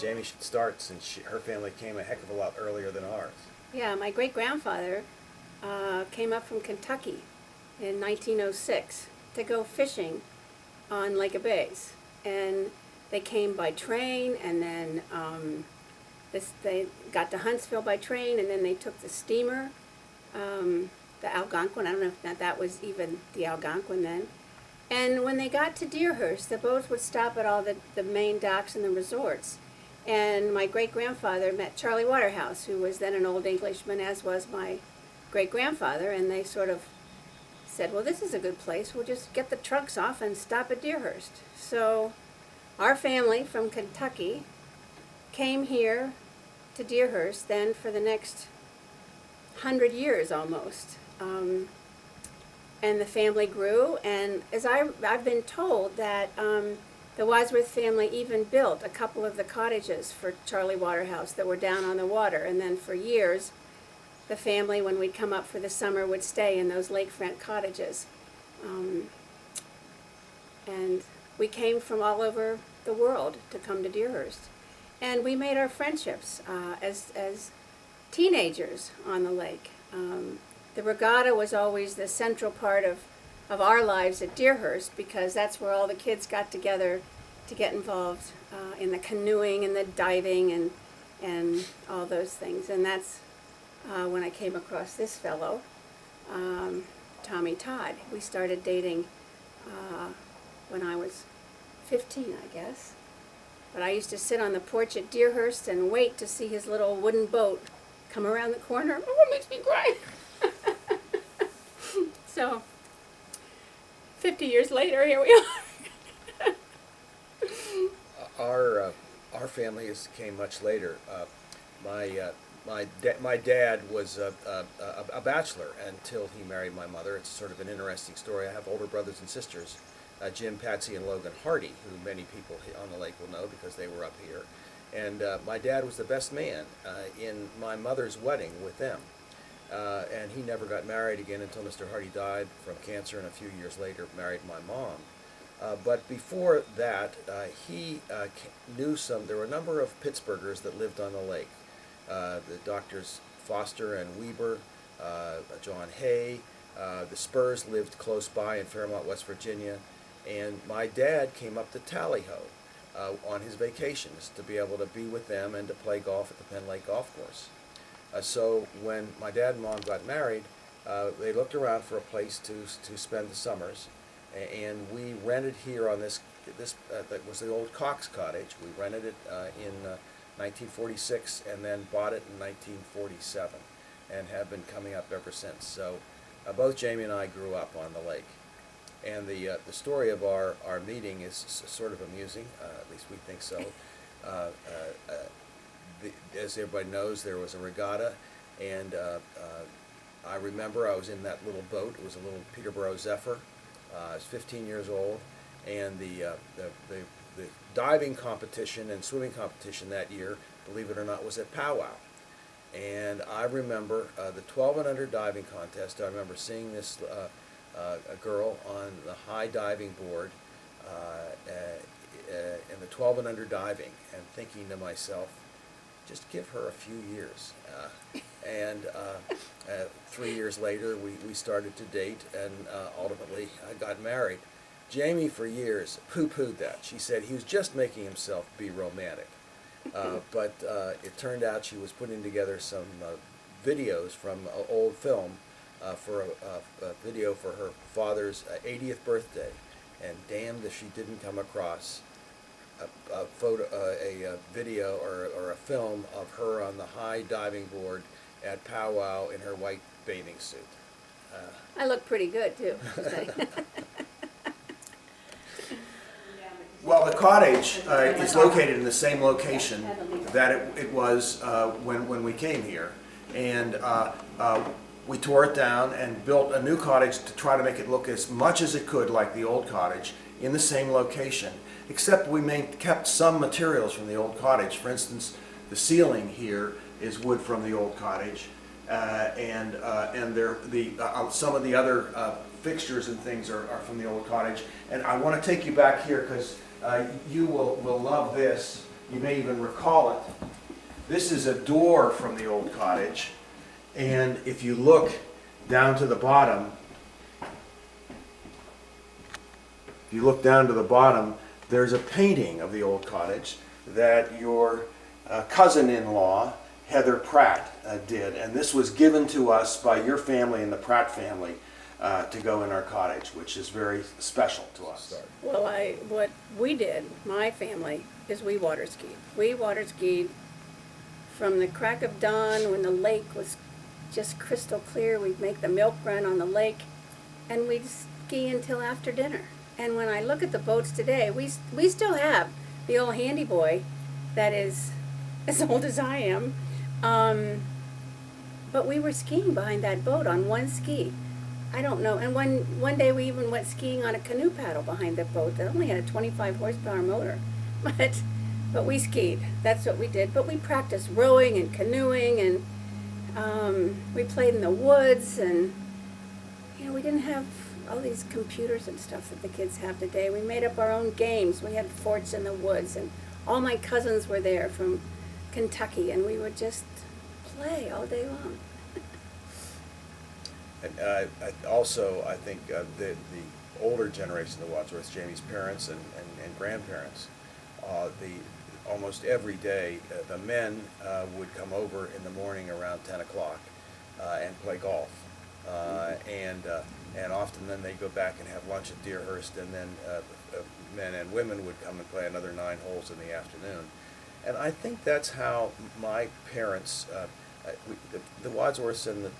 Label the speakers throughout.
Speaker 1: Jamie should start since her family came a heck of a lot earlier than ours.
Speaker 2: Yeah, my great-grandfather came up from Kentucky in 1906 to go fishing on Lake of Bays. And they came by train, and then they got to Huntsville by train, and then they took the steamer, the Algonquin. I don't know if that was even the Algonquin then. And when they got to Deerhurst, the boats would stop at all the main docks and the resorts. And my great-grandfather met Charlie Waterhouse, who was then an old Englishman, as was my great-grandfather, and they sort of said, well, this is a good place. We'll just get the trucks off and stop at Deerhurst. So our family from Kentucky came here to Deerhurst then for the next 100 years almost. And the family grew, and as I've been told that the Wadsworth family even built a couple of the cottages for Charlie Waterhouse that were down on the water, and then for years the family, when we'd come up for the summer, would stay in those lakefront cottages. And we came from all over the world to come to Deerhurst. And we made our friendships as teenagers on the lake. The regatta was always the central part of our lives at Deerhurst, because that's where all the kids got together to get involved in the canoeing and the diving and all those things. And that's when I came across this fellow, Tommy Todd. We started dating when I was 15, I guess. But I used to sit on the porch at Deerhurst and wait to see his little wooden boat come around the corner. Oh, it makes me cry. So, 50 years later, here we
Speaker 1: are. Our family came much later. My dad was a bachelor until he married my mother. It's sort of an interesting story. I have older brothers and sisters, Jim, Patsy, and Logan Hardy, who many people on the lake will know because they were up here. And my dad was the best man in my mother's wedding with them. And he never got married again until Mr. Hardy died from cancer, and a few years later married my mom. But before that, he knew there were a number of Pittsburghers that lived on the lake. The doctors Foster and Weber, John Hay, the Spurs lived close by in Fairmont, West Virginia, and my dad came up to Tally-Ho on his vacations to be able to be with them and to play golf at the Penn Lake Golf Course. So when my dad and mom got married, they looked around for a place to spend the summers, and we rented here on this that was the old Cox Cottage. We rented it in 1946 and then bought it in 1947 and have been coming up ever since. So both Jamie and I grew up on the lake. And the story of our meeting is sort of amusing, at least we think so. As everybody knows, there was a regatta, and I remember I was in that little boat. It was a little Peterborough Zephyr. I was 15 years old, and the diving competition and swimming competition that year, believe it or not, was at Powwow. And I remember the 12 and under diving contest. I remember seeing this a girl on the high diving board in the 12 and under diving, and thinking to myself, just give her a few years. And 3 years later, we started to date, and ultimately I got married. Jamie, for years, poo-pooed that. She said he was just making himself be romantic. But it turned out she was putting together some videos from an old film for a video for her father's 80th birthday. And damned if she didn't come across a video or a film of her on the high diving board at Powwow in her white bathing suit.
Speaker 2: I look pretty good, too.
Speaker 1: Well, the cottage is located in the same location that it was when we came here. And we tore it down and built a new cottage to try to make it look as much as it could like the old cottage in the same location, except we kept some materials from the old cottage. For instance, the ceiling here is wood from the old cottage, and some of the other fixtures and things are from the old cottage. And I want to take you back here because you will love this. You may even recall it. This is a door from the old cottage, and if you look down to the bottom, there's a painting of the old cottage that your cousin-in-law, Heather Pratt, did. And this was given to us by your family and the Pratt family to go in our cottage, which is very special to us.
Speaker 2: Well, what we did, my family, is we water skied. We water skied from the crack of dawn when the lake was just crystal clear. We'd make the milk run on the lake, and we'd ski until after dinner. And when I look at the boats today, we still have the old handy boy that is as old as I am. But we were skiing behind that boat on one ski. I don't know. And one day we even went skiing on a canoe paddle behind the boat that only had a 25 horsepower motor. But we skied. That's what we did. But we practiced rowing and canoeing, and we played in the woods, and we didn't have all these computers and stuff that the kids have today. We made up our own games. We had forts in the woods, and all my cousins were there from Kentucky, and we would just play all day long.
Speaker 1: And I think the older generation of Wadsworth, Jamie's parents and grandparents, almost every day, the men would come over in the morning around 10 o'clock and play golf. And often then they'd go back and have lunch at Deerhurst, and then men and women would come and play another 9 holes in the afternoon. And I think that's how my parents, the Wadsworths and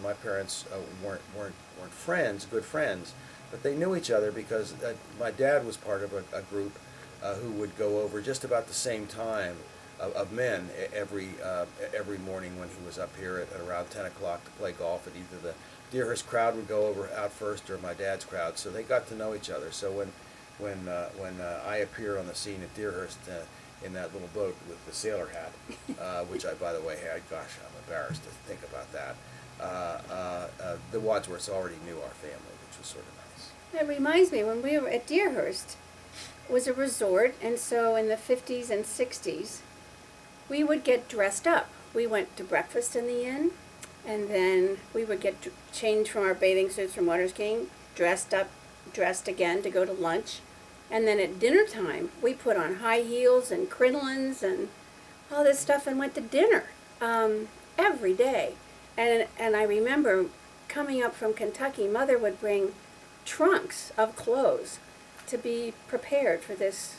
Speaker 1: my parents weren't friends, good friends, but they knew each other because my dad was part of a group who would go over just about the same time of men every morning when he was up here at around 10 o'clock to play golf. And either the Deerhurst crowd would go over out first or my dad's crowd, so they got to know each other. So when I appear on the scene at Deerhurst in that little boat with the sailor hat, which I, by the way, had, gosh, I'm embarrassed to think about that. The Wadsworths already knew our family, which was sort of nice.
Speaker 2: It reminds me, when we were at Deerhurst, it was a resort, and so in the 50s and 60s, we would get dressed up. We went to breakfast in the inn, and then we would get changed from our bathing suits from water skiing, dressed again to go to lunch. And then at dinner time, we put on high heels and crinolines and all this stuff and went to dinner every day. And I remember coming up from Kentucky, Mother would bring trunks of clothes to be prepared for this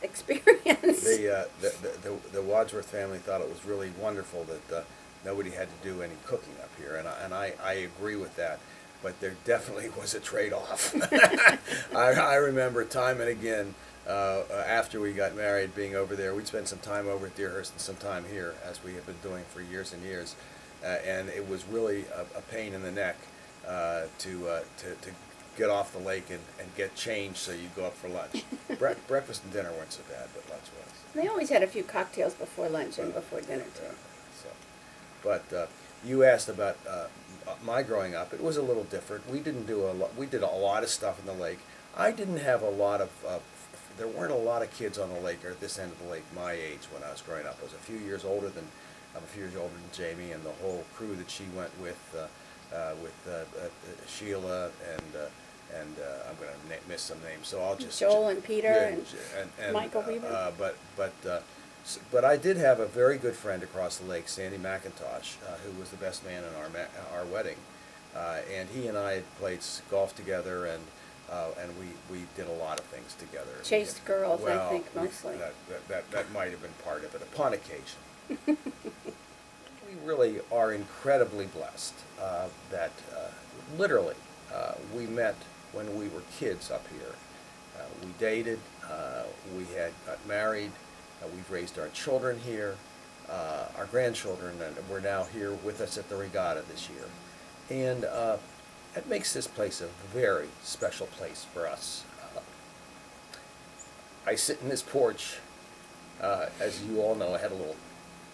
Speaker 2: experience.
Speaker 1: The Wadsworth family thought it was really wonderful that nobody had to do any cooking up here, and I agree with that. But there definitely was a trade-off. I remember time and again, after we got married, being over there. We'd spend some time over at Deerhurst and some time here, as we have been doing for years and years. And it was really a pain in the neck to get off the lake and get changed so you go up for lunch. Breakfast and dinner weren't so bad, but lunch was.
Speaker 2: They always had a few cocktails before lunch and before dinner, too.
Speaker 1: But you asked about my growing up. It was a little different. We didn't do a lot. We did a lot of stuff in the lake. I didn't have a lot of. There weren't a lot of kids on the lake or at this end of the lake my age when I was growing up. I was a few years older than Jamie and the whole crew that she went with Sheila and I'm going to miss some names, so I'll just
Speaker 2: Joel and Peter
Speaker 1: and
Speaker 2: Michael Weaver.
Speaker 1: But I did have a very good friend across the lake, Sandy McIntosh, who was the best man in our wedding, and he and I had played golf together, and we did a lot of things together.
Speaker 2: Chased girls, I think, mostly.
Speaker 1: That might have been part of it, upon occasion. We really are incredibly blessed that literally we met when we were kids up here. We dated, we had got married. We've raised our children here, our grandchildren, and we're now here with us at the regatta this year. And it makes this place a very special place for us. I sit in this porch. As you all know, I had a little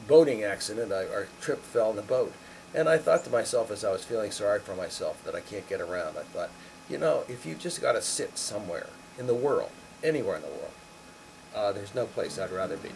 Speaker 1: boating accident. Our trip fell in the boat. And I thought to myself, as I was feeling sorry for myself that I can't get around, I thought, if you just got to sit somewhere in the world, anywhere in the world, there's no place I'd rather be.